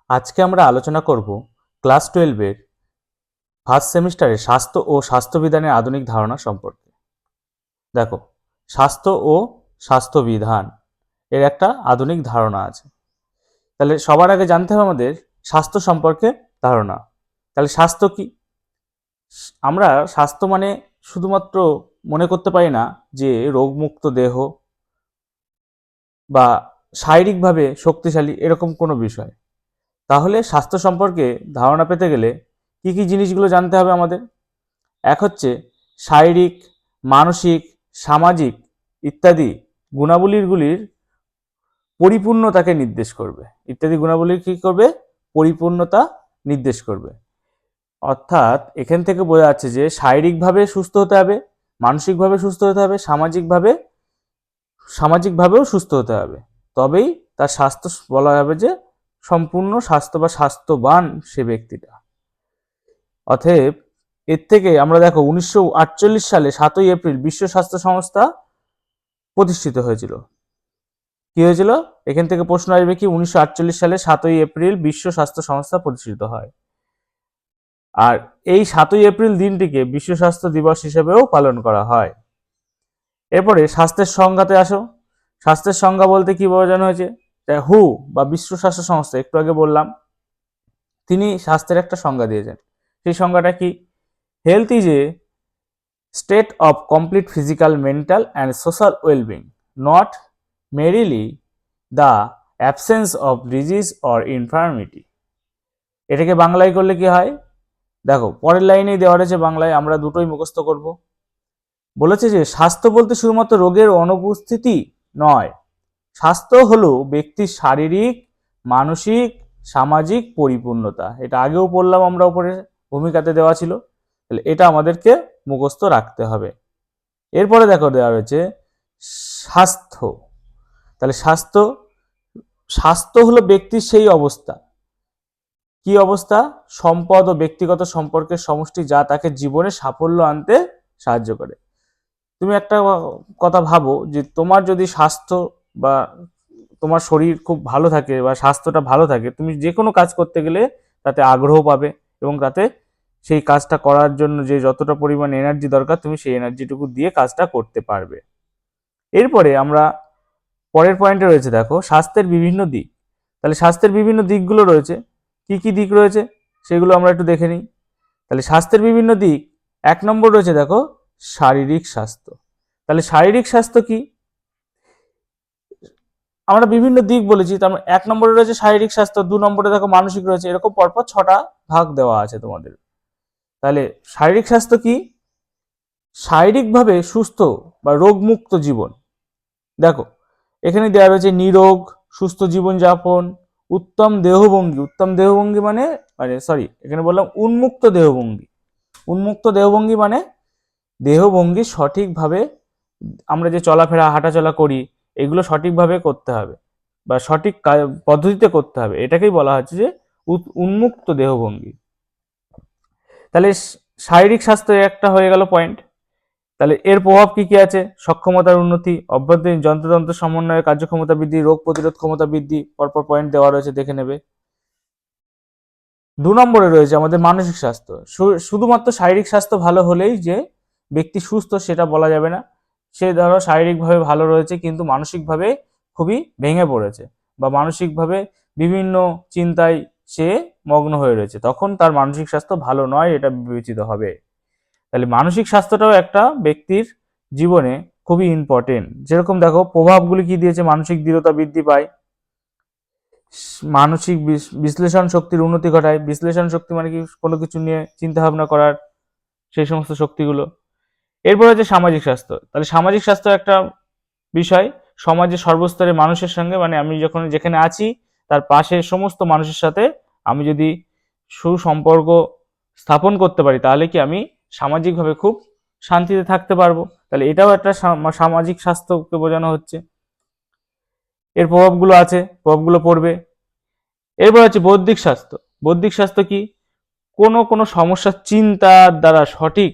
আজকে আমরা আলোচনা করব ক্লাস 12-এর ফার্স্ট সেমিস্টারে স্বাস্থ্য ও স্বাস্থ্যবিধানের আধুনিক ধারণা সম্পর্কে। দেখো, স্বাস্থ্য ও স্বাস্থ্যবিধান এর একটা আধুনিক ধারণা আছে। তাহলে সবার আগে জানতে হবে আমাদের স্বাস্থ্য সম্পর্কে ধারণা। তাহলে স্বাস্থ্য কি? আমরা স্বাস্থ্য মানে শুধুমাত্র মনে করতে পারি না যে রোগমুক্ত দেহ বা শারীরিকভাবে শক্তিশালী এরকম কোনো বিষয়। তাহলে স্বাস্থ্য সম্পর্কে ধারণা পেতে গেলে কি কি জিনিসগুলো জানতে হবে আমাদের? এক হচ্ছে শারীরিক, মানসিক, সামাজিক ইত্যাদি গুণাবলীগুলির পরিপূর্ণতাকে নির্দেশ করবে। ইত্যাদি গুণাবলীর কি করবে? পরিপূর্ণতা নির্দেশ করবে। অর্থাৎ এখান থেকে বোঝা যাচ্ছে যে শারীরিকভাবে সুস্থ হতে হবে, মানসিকভাবে সুস্থ হতে হবে, সামাজিকভাবেও সুস্থ হতে হবে। তবেই তার স্বাস্থ্য বলা হবে যে সম্পূর্ণ স্বাস্থ্য বা স্বাস্থ্যবান সে ব্যক্তিটা। অতএব এর থেকে আমরা দেখো 1948 সালে 7ই এপ্রিল বিশ্ব স্বাস্থ্য সংস্থা প্রতিষ্ঠিত হয়েছিল। কি হয়েছিল? এখান থেকে প্রশ্ন আসবে কি 1948 সালে 7ই এপ্রিল বিশ্ব স্বাস্থ্য সংস্থা প্রতিষ্ঠিত হয়। আর এই 7ই এপ্রিল দিনটিকে বিশ্ব স্বাস্থ্য দিবস হিসেবেও পালন করা হয়। এরপরে স্বাস্থ্যের সংজ্ঞাতে আসো। স্বাস্থ্যের সংজ্ঞা বলতে কি বোঝানো হয়েছে? হু বা বিশ্ব স্বাস্থ্য সংস্থা, একটু আগে বললাম, তিনি স্বাস্থ্যের একটা সংজ্ঞা দিয়েছেন। সেই সংজ্ঞাটা কি? Health is a state of complete physical, mental and social well-being, not merely the absence of disease or infirmity. এটাকে বাংলায় করলে কি হয়? দেখো, পরের লাইনেই দেওয়া রয়েছে বাংলায়, আমরা দুটোই মুখস্থ করব। বলেছে যে স্বাস্থ্য বলতে শুধুমাত্র রোগের অনুপস্থিতি নয়, স্বাস্থ্য হলো ব্যক্তির শারীরিক, মানসিক, সামাজিক পরিপূর্ণতা। এটা আগেও পড়লাম আমরা, উপরে ভূমিকাতে দেওয়া ছিল। তাহলে এটা আমাদেরকে মুখস্থ রাখতে হবে। এরপরে দেখো দেওয়া রয়েছে স্বাস্থ্য। তাহলে স্বাস্থ্য হলো ব্যক্তির সেই অবস্থা। কি অবস্থা? সম্পদ ও ব্যক্তিগত সম্পর্কের সমষ্টি যা তাকে জীবনে সাফল্য আনতে সাহায্য করে। তুমি একটা কথা ভাবো যে তোমার যদি স্বাস্থ্য বা তোমার শরীর খুব ভালো থাকে বা স্বাস্থ্যটা ভালো থাকে, তুমি যে কোনো কাজ করতে গেলে তাতে আগ্রহ পাবে এবং তাতে সেই কাজটা করার জন্য যে যতটা পরিমাণ এনার্জি দরকার তুমি সেই এনার্জিটুকু দিয়ে কাজটা করতে পারবে। এরপরে আমরা পরের পয়েন্টে রয়েছে, দেখো, স্বাস্থ্যের বিভিন্ন দিক। তাহলে স্বাস্থ্যের বিভিন্ন দিকগুলো রয়েছে। কি কি দিক রয়েছে সেগুলো আমরা একটু দেখে নিই। তাহলে স্বাস্থ্যের বিভিন্ন দিক, 1 নম্বর রয়েছে, দেখো, শারীরিক স্বাস্থ্য। তাহলে শারীরিক স্বাস্থ্য কি? আমরা বিভিন্ন দিক বলেছি, তার 1 নম্বরে রয়েছে শারীরিক স্বাস্থ্য, 2 নম্বরে দেখো মানসিক রয়েছে, এরকম পরপর 6টা ভাগ দেওয়া আছে তোমাদের। তাহলে শারীরিক স্বাস্থ্য কি? শারীরিকভাবে সুস্থ বা রোগমুক্ত জীবন। দেখো, এখানে দেওয়া রয়েছে নিরোগ সুস্থ জীবনযাপন, উত্তম দেহভঙ্গি। উত্তম দেহভঙ্গি মানে সরি, এখানে বললাম উন্মুক্ত দেহভঙ্গি। উন্মুক্ত দেহভঙ্গি মানে দেহভঙ্গি সঠিকভাবে, আমরা যে চলাফেরা হাঁটাচলা করি এগুলো সঠিকভাবে করতে হবে বা সঠিক পদ্ধতিতে করতে হবে, এটাকেই বলা হচ্ছে যে উন্মুক্ত দেহভঙ্গি। তাহলে শারীরিক স্বাস্থ্য একটা হয়ে গেল পয়েন্ট। তাহলে এর প্রভাব কি কি আছে? সক্ষমতার উন্নতি, অভ্যন্তরীণ যন্ত্রতন্ত্র সমন্বয়ে কার্যক্ষমতা বৃদ্ধি, রোগ প্রতিরোধ ক্ষমতা বৃদ্ধি, পরপর পয়েন্ট দেওয়া রয়েছে, দেখে নেবে। 2 নম্বরে রয়েছে আমাদের মানসিক স্বাস্থ্য। শুধুমাত্র শারীরিক স্বাস্থ্য ভালো হলেই যে ব্যক্তি সুস্থ সেটা বলা যাবে না। সে ধরো শারীরিকভাবে ভালো রয়েছে কিন্তু মানসিকভাবে খুবই ভেঙে পড়েছে বা মানসিকভাবে বিভিন্ন চিন্তায় সে মগ্ন হয়ে রয়েছে, তখন তার মানসিক স্বাস্থ্য ভালো নয়, এটা বিবেচিত হবে। তাহলে মানসিক স্বাস্থ্যটাও একটা ব্যক্তির জীবনে খুবই ইম্পর্টেন্ট। যেরকম দেখো প্রভাবগুলি কি দিয়েছে, মানসিক দৃঢ়তা বৃদ্ধি পায়, মানসিক বিশ্লেষণ শক্তির উন্নতি ঘটায়। বিশ্লেষণ শক্তি মানে কি? কোনো কিছু নিয়ে চিন্তা ভাবনা করার সেই সমস্ত শক্তিগুলো। এরপর হচ্ছে সামাজিক স্বাস্থ্য। তাহলে সামাজিক স্বাস্থ্য একটা বিষয়, সমাজের সর্বস্তরের মানুষের সঙ্গে, মানে আমি যখন যেখানে আছি তার পাশে সমস্ত মানুষের সাথে আমি যদি সুসম্পর্ক স্থাপন করতে পারি তাহলে কি আমি সামাজিকভাবে খুব শান্তিতে থাকতে পারবো। তাহলে এটাও একটা সামাজিক স্বাস্থ্যকে বোঝানো হচ্ছে। এর প্রভাবগুলো আছে, প্রভাবগুলো পড়বে। এরপর হচ্ছে বৌদ্ধিক স্বাস্থ্য। বৌদ্ধিক স্বাস্থ্য কি? কোনো সমস্যার চিন্তার দ্বারা সঠিক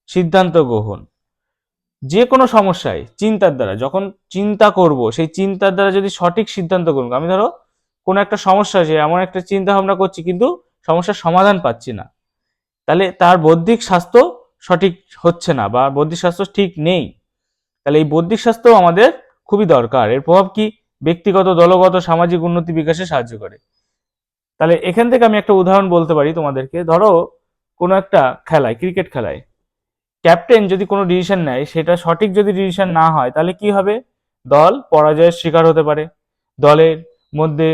সিদ্ধান্ত গ্রহণ। যে কোনো সমস্যায় চিন্তার দ্বারা, যখন চিন্তা করব সেই চিন্তার দ্বারা যদি সঠিক সিদ্ধান্ত গ্রহণ, আমি ধরো কোনো একটা সমস্যা আছে, এমন একটা চিন্তা ভাবনা করছি কিন্তু সমস্যার সমাধান পাচ্ছি না, তাহলে তার বৌদ্ধিক স্বাস্থ্য সঠিক হচ্ছে না বা বৌদ্ধিক স্বাস্থ্য ঠিক নেই। তাহলে এই বৌদ্ধিক স্বাস্থ্য আমাদের খুবই দরকার। এর প্রভাব কি? ব্যক্তিগত, দলগত, সামাজিক উন্নতি বিকাশে সাহায্য করে। তাহলে এখান থেকে আমি একটা উদাহরণ বলতে পারি তোমাদেরকে। ধরো কোনো একটা খেলায়, ক্রিকেট খেলায় ক্যাপ্টেন যদি কোনো ডিসিশন নেয়, সেটা সঠিক যদি ডিসিশন না হয়, তাহলে কি হবে? দল পরাজয়ের শিকার হতে পারে, দলের মধ্যে,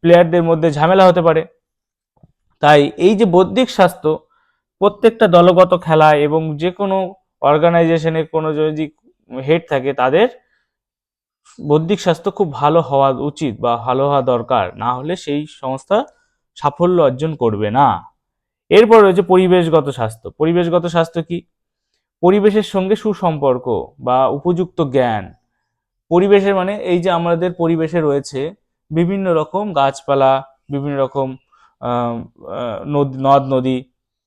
প্লেয়ারদের মধ্যে ঝামেলা হতে পারে। তাই এই যে বৌদ্ধিক স্বাস্থ্য প্রত্যেকটা দলগত খেলায় এবং যে কোনো অর্গানাইজেশনের কোনো যদি হেড থাকে, তাদের বৌদ্ধিক স্বাস্থ্য খুব ভালো হওয়া উচিত বা ভালো হওয়া দরকার, না হলে সেই সংস্থা সাফল্য অর্জন করবে না। এরপর রয়েছে পরিবেশগত স্বাস্থ্য। পরিবেশগত স্বাস্থ্য কি? পরিবেশের সঙ্গে সুসম্পর্ক বা উপযুক্ত জ্ঞান। পরিবেশের মানে এই যে আমাদের পরিবেশে রয়েছে বিভিন্ন রকম গাছপালা, বিভিন্ন রকম নদ নদী,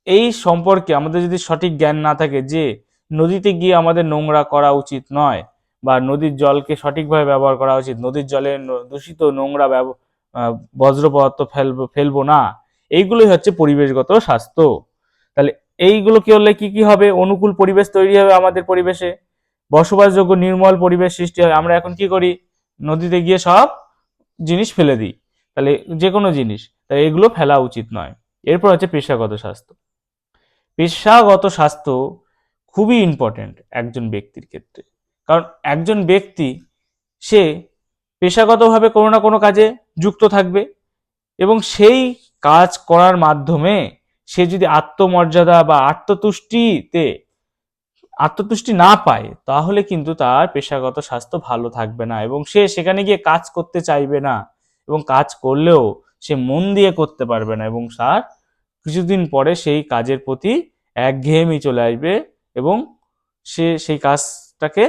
এই সম্পর্কে আমাদের যদি সঠিক জ্ঞান না থাকে যে নদীতে গিয়ে আমাদের নোংরা করা উচিত নয়, বা নদীর জলকে সঠিকভাবে ব্যবহার করা উচিত, নদীর জলে দূষিত নোংরা বজ্র পদার্থ ফেলবো না, এইগুলোই হচ্ছে পরিবেশগত স্বাস্থ্য। তাহলে এইগুলো কি হলে কি কি হবে? অনুকূল পরিবেশ তৈরি হবে আমাদের পরিবেশে, বসবাসযোগ্য নির্মল পরিবেশ সৃষ্টি হয়। আমরা এখন কি করি? নদীতে গিয়ে সব জিনিস ফেলে দিই, তাহলে যে কোনো জিনিস, তাই এগুলো ফেলা উচিত নয়। এরপর হচ্ছে পেশাগত স্বাস্থ্য। পেশাগত স্বাস্থ্য খুবই ইম্পর্টেন্ট একজন ব্যক্তির ক্ষেত্রে, কারণ একজন ব্যক্তি সে পেশাগতভাবে কোনো না কোনো কাজে যুক্ত থাকবে, এবং সেই কাজ করার মাধ্যমে সে যদি আত্মমর্যাদা বা আত্মতুষ্টি না পায়, তাহলে কিন্তু তার পেশাগত স্বাস্থ্য ভালো থাকবে না, এবং সে সেখানে গিয়ে কাজ করতে চাইবে না, এবং কাজ করলেও সে মন দিয়ে করতে পারবে না, এবং তার কিছুদিন পরে সেই কাজের প্রতি একঘেয়েমি চলে আসবে, এবং সে সেই কাজটাকে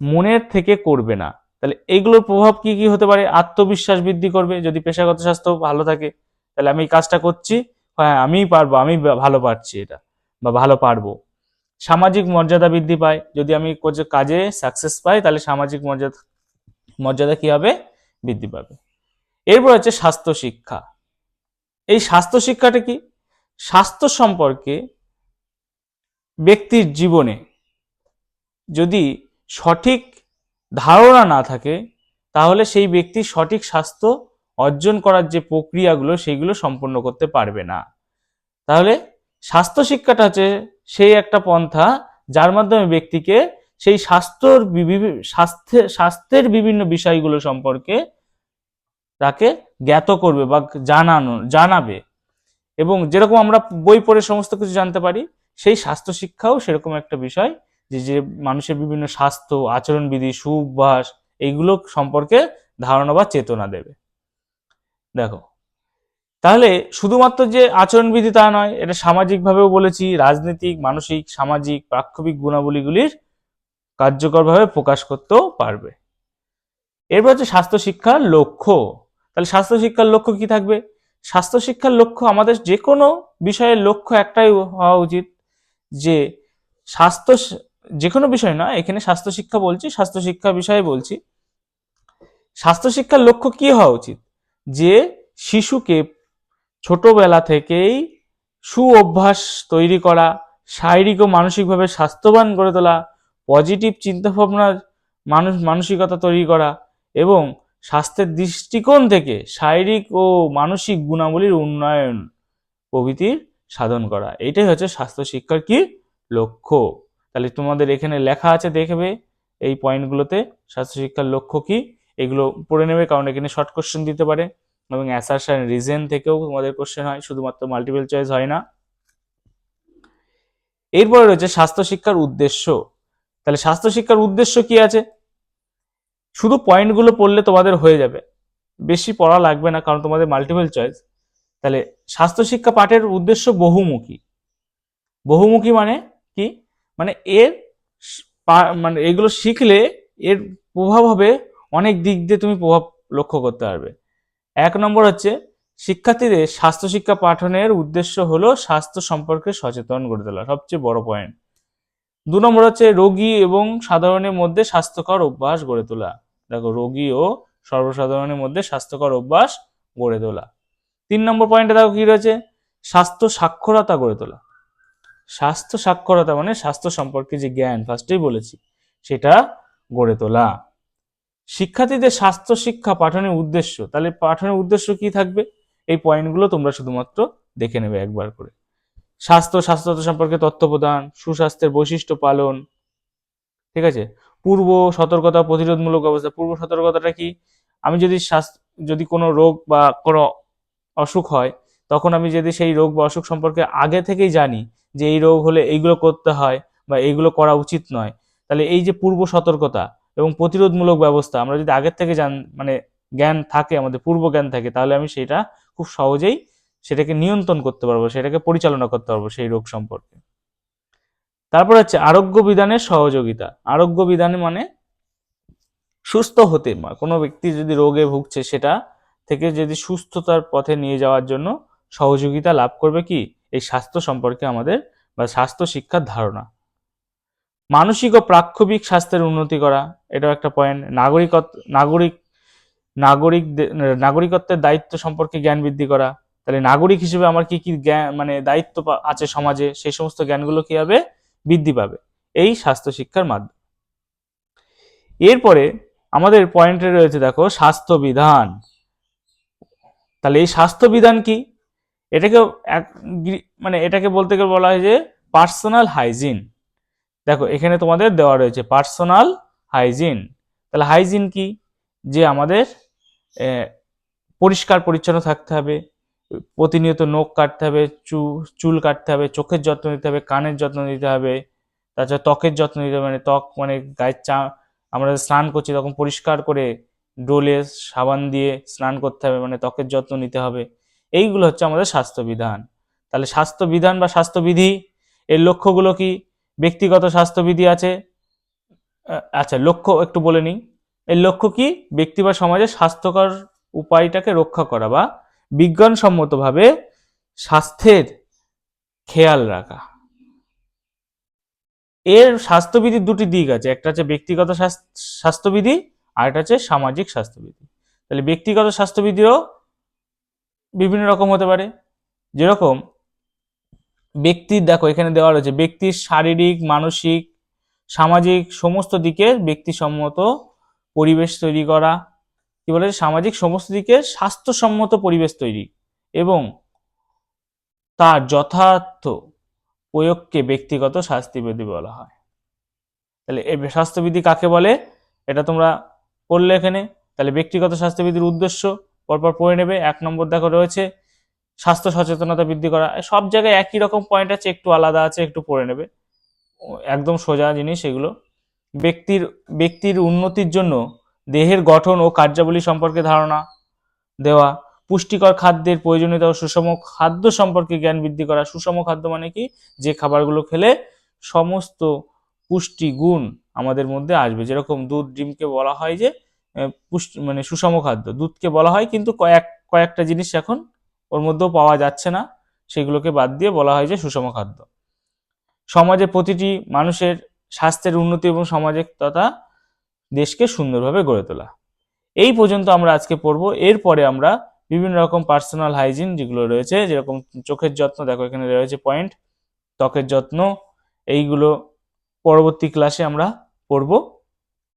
মনের থেকে করবে না। তাহলে এইগুলোর প্রভাব কি কি হতে পারে? আত্মবিশ্বাস বৃদ্ধি করবে। যদি পেশাগত স্বাস্থ্য ভালো থাকে, তাহলে আমি এই কাজটা করছি, হ্যাঁ আমিই পারবো, আমি ভালো পারছি এটা, বা ভালো পারবো। সামাজিক মর্যাদা বৃদ্ধি পায়। যদি আমি কাজে সাকসেস পাই, তাহলে সামাজিক মর্যাদা কি হবে? বৃদ্ধি পাবে। এরপর হচ্ছে স্বাস্থ্য শিক্ষা। এই স্বাস্থ্য শিক্ষাটা কি? স্বাস্থ্য সম্পর্কে ব্যক্তির জীবনে যদি সঠিক ধারণা না থাকে, তাহলে সেই ব্যক্তি সঠিক স্বাস্থ্য অর্জন করার যে প্রক্রিয়াগুলো, সেইগুলো সম্পন্ন করতে পারবে না। তাহলে স্বাস্থ্য শিক্ষাটা হচ্ছে সেই একটা পন্থা যার মাধ্যমে ব্যক্তিকে সেই স্বাস্থ্যের বিভিন্ন বিষয়গুলো সম্পর্কে তাকে জ্ঞাত করবে বা জানাবে। এবং যেরকম আমরা বই পড়ে সমস্ত কিছু জানতে পারি, সেই স্বাস্থ্য শিক্ষাও সেরকম একটা বিষয়, যে মানুষের বিভিন্ন স্বাস্থ্য আচরণবিধি, সুঅভ্যাস, এইগুলো সম্পর্কে ধারণা বা চেতনা দেবে। দেখো, তাহলে শুধুমাত্র যে আচরণবিধি তা নয়, এটা সামাজিকভাবেও বলেছি, রাজনৈতিক, মানসিক, সামাজিক, প্রাক্ষবিক গুণাবলীগুলির কার্যকরভাবে প্রকাশ করতেও পারবে। এরপর হচ্ছে স্বাস্থ্য শিক্ষার লক্ষ্য। তাহলে স্বাস্থ্য শিক্ষার লক্ষ্য কি থাকবে? স্বাস্থ্য শিক্ষার লক্ষ্য, আমাদের যে কোনো বিষয়ের লক্ষ্য একটাই হওয়া উচিত, যে স্বাস্থ্য, যে কোনো বিষয় না, এখানে স্বাস্থ্য শিক্ষা বলছি, স্বাস্থ্য শিক্ষা বিষয়ে বলছি। স্বাস্থ্য শিক্ষার লক্ষ্য কি হওয়া উচিত? যে শিশুকে ছোটবেলা থেকেই সুঅভ্যাস তৈরি করা, শারীরিক ও মানসিকভাবে স্বাস্থ্যবান করে তোলা, পজিটিভ চিন্তাভাবনার মানসিকতা তৈরি করা, এবং স্বাস্থ্যের দৃষ্টিকোণ থেকে শারীরিক ও মানসিক গুণাবলীর উন্নয়ন প্রভৃতির সাধন করা। এটাই হচ্ছে স্বাস্থ্য শিক্ষার কি লক্ষ্য। তাহলে তোমাদের এখানে লেখা আছে, দেখবে এই পয়েন্টগুলোতে স্বাস্থ্য শিক্ষার লক্ষ্য কি, এগুলো পড়ে নেবে, কারণ এখানে শর্ট কোশ্চেন দিতে পারে, এবং অ্যাসারশন রিজন থেকেও তোমাদের কোশ্চেন হয়, শুধুমাত্র মাল্টিপল চয়েস হয় না। এরপরে রয়েছে স্বাস্থ্য শিক্ষার উদ্দেশ্য। তাহলে স্বাস্থ্য শিক্ষার উদ্দেশ্য কি আছে? শুধু পয়েন্টগুলো পড়লে তোমাদের হয়ে যাবে, বেশি পড়া লাগবে না, কারণ তোমাদের মাল্টিপল চয়েস। তাহলে স্বাস্থ্য শিক্ষা পাঠের উদ্দেশ্য বহুমুখী। বহুমুখী মানে কি? মানে এর মানে এগুলো শিখলে এর প্রভাব হবে অনেক দিক দিয়ে, তুমি প্রভাব লক্ষ্য করতে পারবে। 1 নম্বর হচ্ছে শিক্ষার্থীদের স্বাস্থ্য শিক্ষা পাঠনের উদ্দেশ্য হলো স্বাস্থ্য সম্পর্কে সচেতন করে তোলা, সবচেয়ে বড় পয়েন্ট। 2 নম্বর হচ্ছে রোগী এবং সাধারণের মধ্যে স্বাস্থ্যকর অভ্যাস গড়ে তোলা। দেখো, রোগী ও সর্বসাধারণের মধ্যে স্বাস্থ্যকর অভ্যাস গড়ে তোলা। 3 নম্বর পয়েন্টে দেখো কি রয়েছে, স্বাস্থ্য সাক্ষরতা গড়ে তোলা। স্বাস্থ্য সাক্ষরতা মানে স্বাস্থ্য সম্পর্কে যে জ্ঞান ফার্স্টেই বলেছি সেটা গড়ে তোলা। শিক্ষার্থীদের স্বাস্থ্য শিক্ষা পাঠনের উদ্দেশ্য, তাহলে পাঠনের উদ্দেশ্য কি থাকবে, এই পয়েন্টগুলো তোমরা শুধুমাত্র দেখে নেবে একবার করে। স্বাস্থ্যতা সম্পর্কে তথ্য প্রদান, সুস্বাস্থ্যের বৈশিষ্ট্য পালন, ঠিক আছে। পূর্ব সতর্কতা প্রতিরোধমূলক ব্যবস্থা, পূর্ব সতর্কতাটা কি, আমি যদি কোনো রোগ বা কোনো অসুখ হয়, তখন আমি যদি সেই রোগ বা অসুখ সম্পর্কে আগে থেকেই জানি যে এই রোগ হলে এইগুলো করতে হয় বা এইগুলো করা উচিত নয়, তাহলে এই যে পূর্ব সতর্কতা এবং প্রতিরোধমূলক ব্যবস্থা আমরা যদি আগের থেকে মানে জ্ঞান থাকে, আমাদের পূর্ব জ্ঞান থাকে, তাহলে আমি সেটা খুব সহজেই সেটাকে নিয়ন্ত্রণ করতে পারবো, সেটাকে পরিচালনা করতে পারবো সেই রোগ সম্পর্কে। তারপর হচ্ছে আরোগ্য বিধানের সহযোগিতা। আরোগ্য বিধানে মানে সুস্থ হতে, কোনো ব্যক্তি যদি রোগে ভুগছে সেটা থেকে যদি সুস্থতার পথে নিয়ে যাওয়ার জন্য সহযোগিতা লাভ করবে কি, এই স্বাস্থ্য সম্পর্কে আমাদের বা স্বাস্থ্য শিক্ষার ধারণা। মানসিক ও প্রাক্ষবিক স্বাস্থ্যের উন্নতি করা, এটাও একটা পয়েন্ট। নাগরিকত্বের দায়িত্ব সম্পর্কে জ্ঞান বৃদ্ধি করা, তাহলে নাগরিক হিসেবে আমার কি কি জ্ঞান মানে দায়িত্ব আছে সমাজে, সেই সমস্ত জ্ঞানগুলো কি হবে, বৃদ্ধি পাবে এই স্বাস্থ্য শিক্ষার মাধ্যমে। এরপরে আমাদের পয়েন্টে রয়েছে দেখো স্বাস্থ্যবিধান। তাহলে এই স্বাস্থ্যবিধান কি, এটাকে মানে এটাকে বলতে গেলে বলা হয় যে পার্সোনাল হাইজিন। দেখো এখানে তোমাদের দেওয়া রয়েছে পার্সোনাল হাইজিন। তাহলে হাইজিন কি, যে আমাদের পরিষ্কার পরিচ্ছন্ন থাকতে হবে, প্রতিনিয়ত নখ কাটতে হবে, চুল কাটতে হবে, চোখের যত্ন নিতে হবে, কানের যত্ন নিতে হবে, তাছাড়া ত্বকের যত্ন নিতে হবে, মানে ত্বক মানে গায়ের আমরা স্নান করছি তখন পরিষ্কার করে ডোলে সাবান দিয়ে স্নান করতে হবে, মানে ত্বকের যত্ন নিতে হবে। এইগুলো হচ্ছে আমাদের স্বাস্থ্যবিধান। তাহলে স্বাস্থ্যবিধান বা স্বাস্থ্যবিধি এর লক্ষ্যগুলো কি, ব্যক্তিগত স্বাস্থ্যবিধি আছে। আচ্ছা লক্ষ্য একটু বলে নিই, এর লক্ষ্য কি, ব্যক্তি বা সমাজের স্বাস্থ্যকর উপায়টাকে রক্ষা করা বা বিজ্ঞানসম্মতভাবে স্বাস্থ্যের খেয়াল রাখা। এর স্বাস্থ্যবিধির দুটি দিক আছে, একটা হচ্ছে ব্যক্তিগত স্বাস্থ্যবিধি আর একটা হচ্ছে সামাজিক স্বাস্থ্যবিধি। তাহলে ব্যক্তিগত স্বাস্থ্যবিধিও বিভিন্ন রকম হতে পারে, যেরকম ব্যক্তির, দেখো এখানে দেওয়া রয়েছে ব্যক্তির শারীরিক, মানসিক, সামাজিক সমস্ত দিকে ব্যক্তিসম্মত পরিবেশ তৈরি করা, কি বলে, সামাজিক সমস্ত দিকে স্বাস্থ্যসম্মত পরিবেশ তৈরি এবং তার যথার্থ প্রয়োগকে ব্যক্তিগত স্বাস্থ্যবিধি বলা হয়। তাহলে এই স্বাস্থ্যবিধি কাকে বলে এটা তোমরা পড়লে এখানে। তাহলে ব্যক্তিগত স্বাস্থ্যবিধির উদ্দেশ্য পরপর পড়ে নেবে। 1 নম্বর দেখো রয়েছে স্বাস্থ্য সচেতনতা বৃদ্ধি করা, সব জায়গায় একই রকম পয়েন্ট আছে, একটু আলাদা আছে, একটু পড়ে নেবে, একদম সোজা জিনিস এগুলো। ব্যক্তির উন্নতির জন্য দেহের গঠন ও কার্যাবলী সম্পর্কে ধারণা দেওয়া, পুষ্টিকর খাদ্যের প্রয়োজনীয়তা ও সুষম খাদ্য সম্পর্কে জ্ঞান বৃদ্ধি করা। সুষম খাদ্য মানে কি, যে খাবারগুলো খেলে সমস্ত পুষ্টি গুণ আমাদের মধ্যে আসবে, যেরকম দুধ ডিমকে বলা হয় যে পুষ্টি মানে সুষম খাদ্য, দুধকে বলা হয়, কিন্তু কয়েকটা জিনিস এখন ওর মধ্যেও পাওয়া যাচ্ছে না, সেগুলোকে বাদ দিয়ে বলা হয় যে সুষম খাদ্য। সমাজে প্রতিটি মানুষের স্বাস্থ্যের উন্নতি এবং সমাজে তথা দেশকে সুন্দরভাবে গড়ে তোলা। এই পর্যন্ত আমরা আজকে পড়বো। এরপরে আমরা বিভিন্ন রকম পার্সোনাল হাইজিন যেগুলো রয়েছে, যেরকম চোখের যত্ন, দেখো এখানে রয়েছে পয়েন্ট, ত্বকের যত্ন, এইগুলো পরবর্তী ক্লাসে আমরা পড়বো।